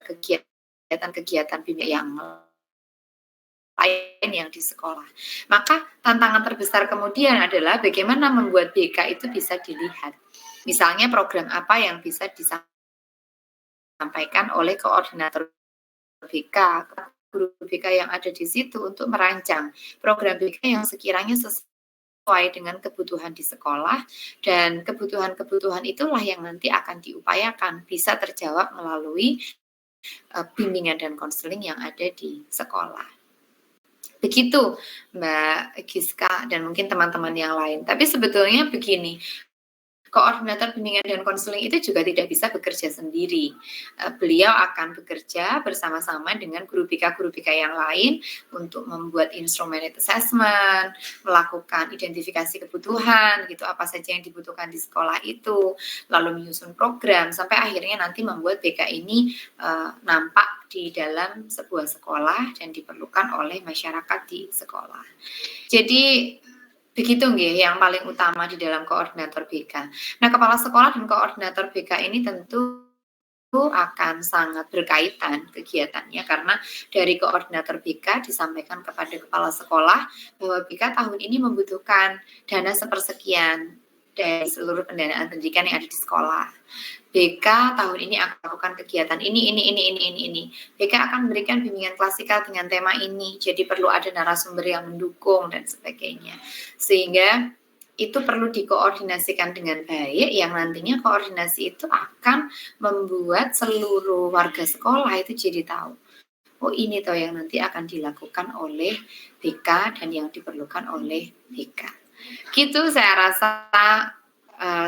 kegiatan-kegiatan bimbingan yang lain yang di sekolah. Maka tantangan terbesar kemudian adalah bagaimana membuat BK itu bisa dilihat. Misalnya program apa yang bisa disampaikan oleh koordinator BK, guru BK yang ada di situ untuk merancang program BK yang sekiranya sesuai dengan kebutuhan di sekolah, dan kebutuhan-kebutuhan itulah yang nanti akan diupayakan bisa terjawab melalui bimbingan dan konseling yang ada di sekolah. Begitu Mbak Giska dan mungkin teman-teman yang lain. Tapi sebetulnya begini, koordinator bimbingan dan konseling itu juga tidak bisa bekerja sendiri. Beliau akan bekerja bersama-sama dengan guru BK yang lain untuk membuat instrumen assessment, melakukan identifikasi kebutuhan, gitu, apa saja yang dibutuhkan di sekolah itu, lalu menyusun program, sampai akhirnya nanti membuat BK ini nampak di dalam sebuah sekolah dan diperlukan oleh masyarakat di sekolah. Jadi begitu nggih yang paling utama di dalam koordinator BK. Nah, kepala sekolah dan koordinator BK ini tentu akan sangat berkaitan kegiatannya, karena dari koordinator BK disampaikan kepada kepala sekolah bahwa BK tahun ini membutuhkan dana sepersekian dari seluruh pendanaan pendidikan yang ada di sekolah. BK tahun ini akan melakukan kegiatan ini. BK akan memberikan bimbingan klasikal dengan tema ini, jadi perlu ada narasumber yang mendukung dan sebagainya. Sehingga itu perlu dikoordinasikan dengan baik, yang nantinya koordinasi itu akan membuat seluruh warga sekolah itu jadi tahu, oh ini toh yang nanti akan dilakukan oleh BK dan yang diperlukan oleh BK. Gitu saya rasa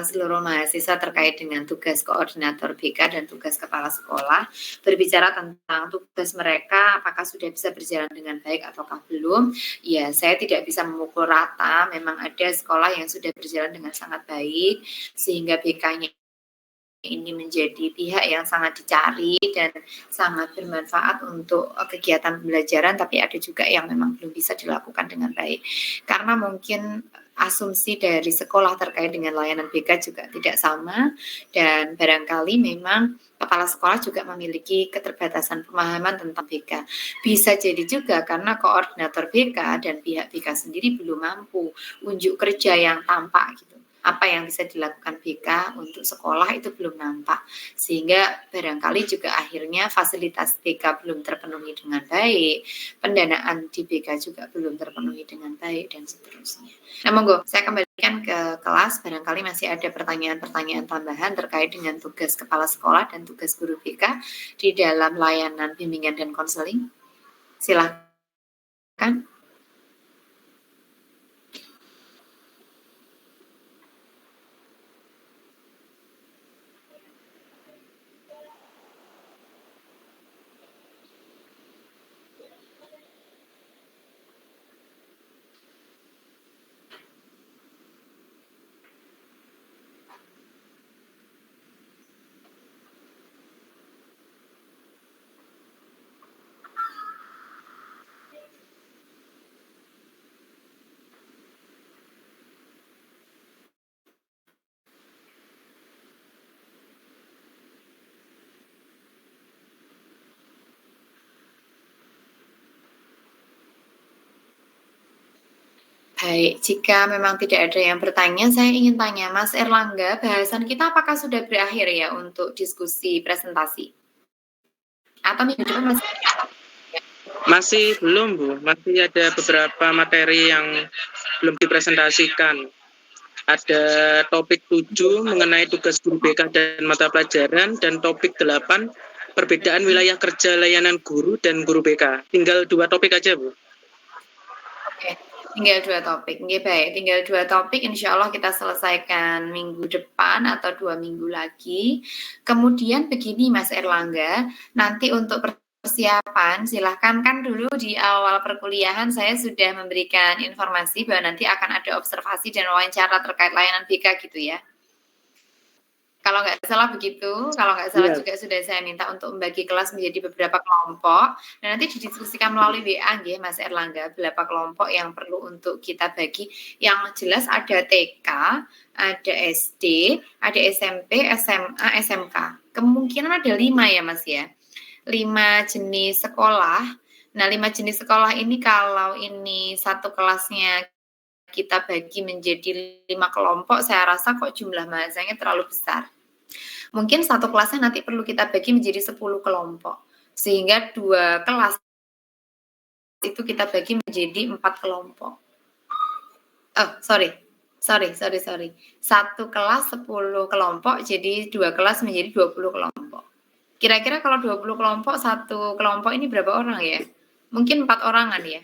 seluruh mahasiswa terkait dengan tugas koordinator BK dan tugas kepala sekolah. Berbicara tentang tugas mereka, apakah sudah bisa berjalan dengan baik ataukah belum, ya saya tidak bisa memukul rata. Memang ada sekolah yang sudah berjalan dengan sangat baik, sehingga BK-nya ini menjadi pihak yang sangat dicari dan sangat bermanfaat untuk kegiatan pembelajaran, tapi ada juga yang memang belum bisa dilakukan dengan baik. Karena mungkin asumsi dari sekolah terkait dengan layanan BK juga tidak sama, dan barangkali memang kepala sekolah juga memiliki keterbatasan pemahaman tentang BK. Bisa jadi juga karena koordinator BK dan pihak BK sendiri belum mampu unjuk kerja yang tampak gitu. apa yang bisa dilakukan BK untuk sekolah itu belum nampak, sehingga barangkali juga akhirnya fasilitas BK belum terpenuhi dengan baik, pendanaan di BK juga belum terpenuhi dengan baik, dan seterusnya. Nah, monggo saya kembalikan ke kelas, barangkali masih ada pertanyaan-pertanyaan tambahan terkait dengan tugas kepala sekolah dan tugas guru BK di dalam layanan bimbingan dan konseling. Silakan. Baik, jika memang tidak ada yang bertanya, saya ingin tanya, Mas Erlangga, bahasan kita apakah sudah berakhir ya untuk diskusi presentasi? Atau minggu depan masih?
Masih belum, Bu. Masih ada beberapa materi yang belum dipresentasikan. Ada topik 7 mengenai tugas guru BK dan mata pelajaran, dan topik 8 perbedaan wilayah kerja layanan guru dan guru BK. Tinggal 2 topik aja, Bu.
Oke, tinggal 2 topik. Oke, baik, tinggal 2 topik, insya Allah kita selesaikan minggu depan atau 2 minggu lagi. Kemudian begini Mas Erlangga, nanti untuk persiapan silahkan, kan dulu di awal perkuliahan saya sudah memberikan informasi bahwa nanti akan ada observasi dan wawancara terkait layanan BK gitu ya. Kalau nggak salah begitu, kalau nggak salah juga sudah saya minta untuk membagi kelas menjadi beberapa kelompok, dan nanti didiskusikan melalui WA nggih Mas Erlangga, beberapa kelompok yang perlu untuk kita bagi. Yang jelas ada TK, ada SD, ada SMP, SMA, SMK. Kemungkinan ada 5 ya Mas ya. 5 jenis sekolah. Nah, 5 jenis sekolah ini kalau ini satu kelasnya kita bagi menjadi 5 kelompok, saya rasa kok jumlah mahasiswanya terlalu besar. Mungkin satu kelasnya nanti perlu kita bagi menjadi 10 kelompok. Sehingga 2 kelas itu kita bagi menjadi 4 kelompok. Sorry. Satu kelas 10 kelompok, jadi 2 kelas menjadi 20 kelompok. Kira-kira kalau 20 kelompok, satu kelompok ini berapa orang ya? Mungkin 4 orangan ya?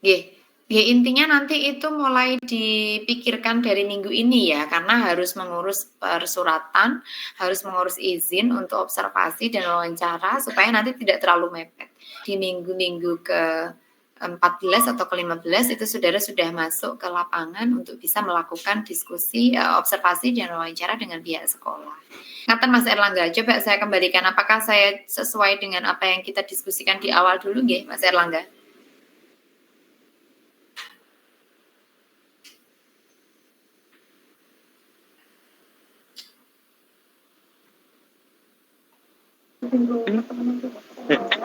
Ya, intinya nanti itu mulai dipikirkan dari minggu ini ya, karena harus mengurus persuratan, harus mengurus izin untuk observasi dan wawancara, supaya nanti tidak terlalu mepet. Di minggu-minggu ke-14 atau ke-15 itu saudara sudah masuk ke lapangan untuk bisa melakukan diskusi, observasi dan wawancara dengan pihak sekolah. Ngaten Mas Erlangga, coba saya kembalikan, apakah saya sesuai dengan apa yang kita diskusikan di awal dulu nggih Mas Erlangga?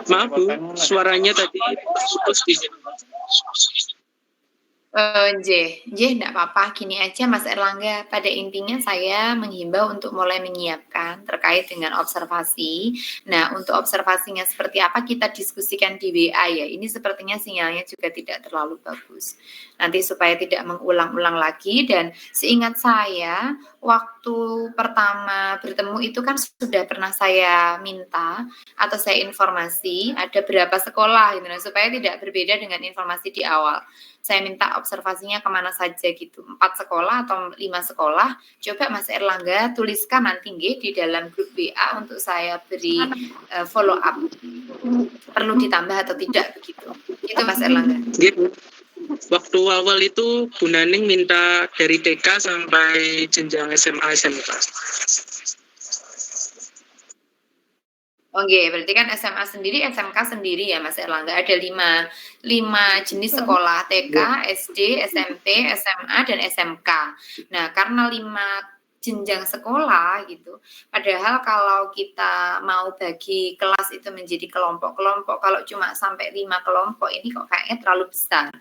Maaf Bu, suaranya tadi putus di sini.
Enggak apa-apa, gini aja Mas Erlangga, pada intinya saya menghimbau untuk mulai menyiapkan terkait dengan observasi. Nah, untuk observasinya seperti apa kita diskusikan di WA ya, ini sepertinya sinyalnya juga tidak terlalu bagus. Nanti supaya tidak mengulang-ulang lagi, dan seingat saya, waktu pertama bertemu itu kan sudah pernah saya minta atau saya informasi ada berapa sekolah gitu, supaya tidak berbeda dengan informasi di awal. Saya minta observasinya kemana saja gitu, 4 sekolah atau 5 sekolah. Coba Mas Erlangga tuliskan nanti nggih di dalam grup WA untuk saya beri follow up. Perlu ditambah atau tidak begitu. Itu Mas Erlangga.
Waktu awal itu Bu Naning minta dari TK sampai jenjang SMA SMK.
Oke, berarti kan SMA sendiri, SMK sendiri ya Mas Erlangga. Ada 5 jenis sekolah, TK, SD, SMP, SMA, dan SMK. Nah, karena 5 jenjang sekolah gitu. Padahal kalau kita mau bagi kelas itu menjadi kelompok-kelompok, kalau cuma sampai 5 kelompok ini kok kayaknya terlalu besar.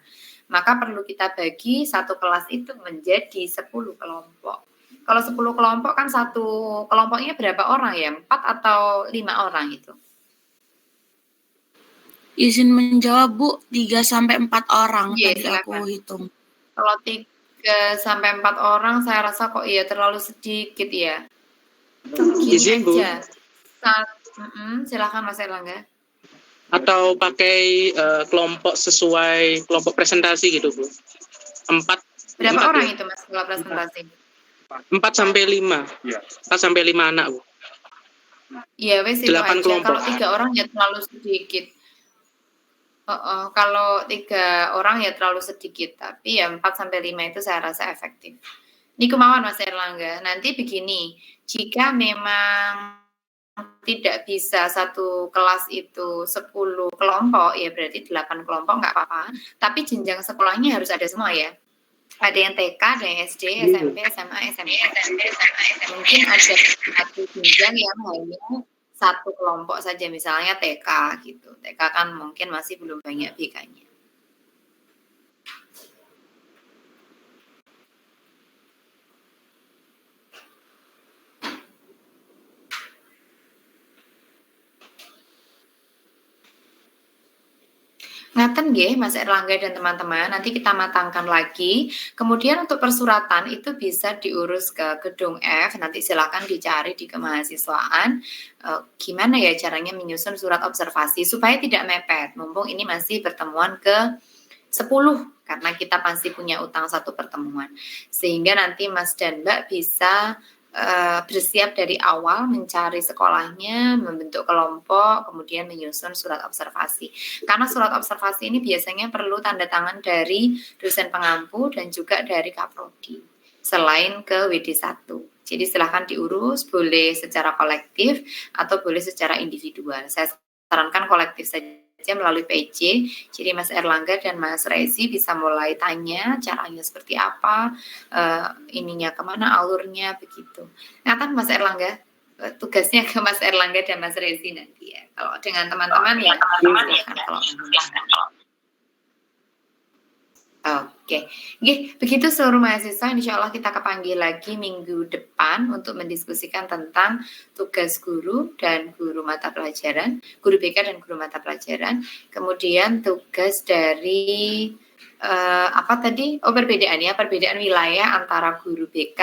Maka perlu kita bagi satu kelas itu menjadi 10 kelompok. Kalau 10 kelompok kan satu kelompoknya berapa orang ya? 4 atau 5 orang itu?
Izin menjawab, Bu, 3 sampai 4 orang
Iya,
tadi
silakan.
aku hitung.
Kalau 3 sampai 4 orang saya rasa kok iya terlalu sedikit ya. Gini
Izin, Bu.
aja. Silakan Mas Erlangga.
Atau pakai kelompok sesuai kelompok presentasi gitu, Bu. 4
Berapa
4
orang
ya?
itu Mas kalau presentasi?
4 sampai 5. 4 sampai 5 anak, Bu.
Iya, wes itu
8
aja.
kelompok.
Kalau 3 orang ya terlalu sedikit. Kalau 3 orang ya terlalu sedikit, tapi ya 4 sampai 5 itu saya rasa efektif. Ini kemauan Mas Erlangga. Nanti begini, jika memang tidak bisa satu kelas itu 10 kelompok, ya berarti 8 kelompok nggak apa-apa. Tapi jenjang sekolahnya harus ada semua ya. Ada yang TK, ada yang SD, SMP, SMA, SMK. Mungkin ada satu jenjang yang hanya satu kelompok saja, misalnya TK gitu. TK kan mungkin masih belum banyak BK-nya. Ngaten nggih Mas Erlangga dan teman-teman, nanti kita matangkan lagi. Kemudian untuk persuratan itu bisa diurus ke gedung F, nanti silakan dicari di kemahasiswaan. Gimana ya caranya menyusun surat observasi supaya tidak mepet, mumpung ini masih pertemuan ke 10, karena kita pasti punya utang satu pertemuan. Sehingga nanti Mas dan Mbak bisa bersiap dari awal mencari sekolahnya, membentuk kelompok, kemudian menyusun surat observasi. Karena surat observasi ini biasanya perlu tanda tangan dari dosen pengampu dan juga dari Kaprodi, selain ke WD1. Jadi silahkan diurus, boleh secara kolektif atau boleh secara individual. Saya sarankan kolektif saja melalui PJ. Jadi Mas Erlangga dan Mas Rezi bisa mulai tanya caranya seperti apa, ininya kemana, alurnya begitu. Nah kan Mas Erlangga, tugasnya ke Mas Erlangga dan Mas Rezi nanti ya. Kalau dengan teman-teman ya silahkan kalau Oke, begitu seluruh mahasiswa. Insya Allah kita kepanggil lagi minggu depan untuk mendiskusikan tentang tugas guru dan guru mata pelajaran, guru BK dan guru mata pelajaran. Kemudian tugas dari apa tadi? Perbedaan wilayah antara guru BK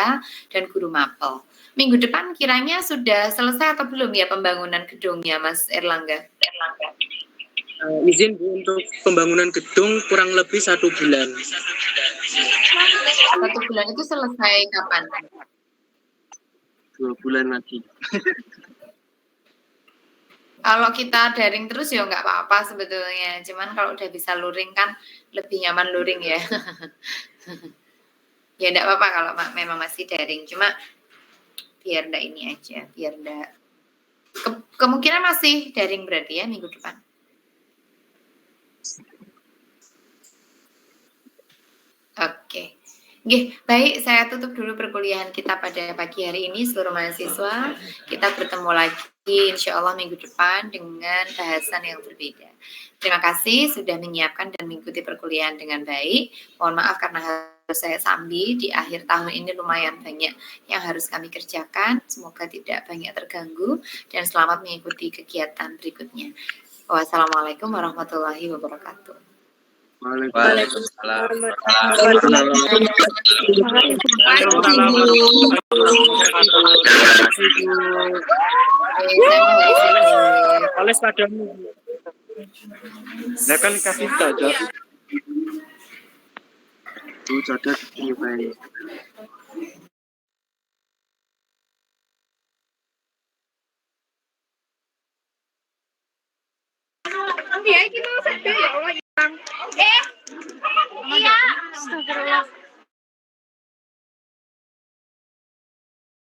dan guru mapel. Minggu depan kiranya sudah selesai atau belum ya pembangunan gedungnya, Mas Erlangga?
Izin Bu, untuk pembangunan gedung kurang lebih 1 bulan.
1 bulan itu selesai kapan?
2 bulan lagi.
Kalau kita daring terus ya nggak apa-apa sebetulnya. Cuman kalau udah bisa luring kan lebih nyaman luring ya. Ya nggak apa-apa kalau memang masih daring. Cuma biar nggak ini aja, biar nggak. Kemungkinan masih daring berarti ya minggu depan. Oke. Baik, saya tutup dulu perkuliahan kita pada pagi hari ini seluruh mahasiswa. Kita bertemu lagi insya Allah minggu depan dengan bahasan yang berbeda. Terima kasih sudah menyiapkan dan mengikuti perkuliahan dengan baik. Mohon maaf karena harus saya sambil di akhir tahun ini lumayan banyak yang harus kami kerjakan. Semoga tidak banyak terganggu dan selamat mengikuti kegiatan berikutnya. Wassalamualaikum warahmatullahi wabarakatuh.
Waalaikumsalam.
Oles padamu. Nah kan kasih saja.
Tuh cadat ini baik.
Iya, kita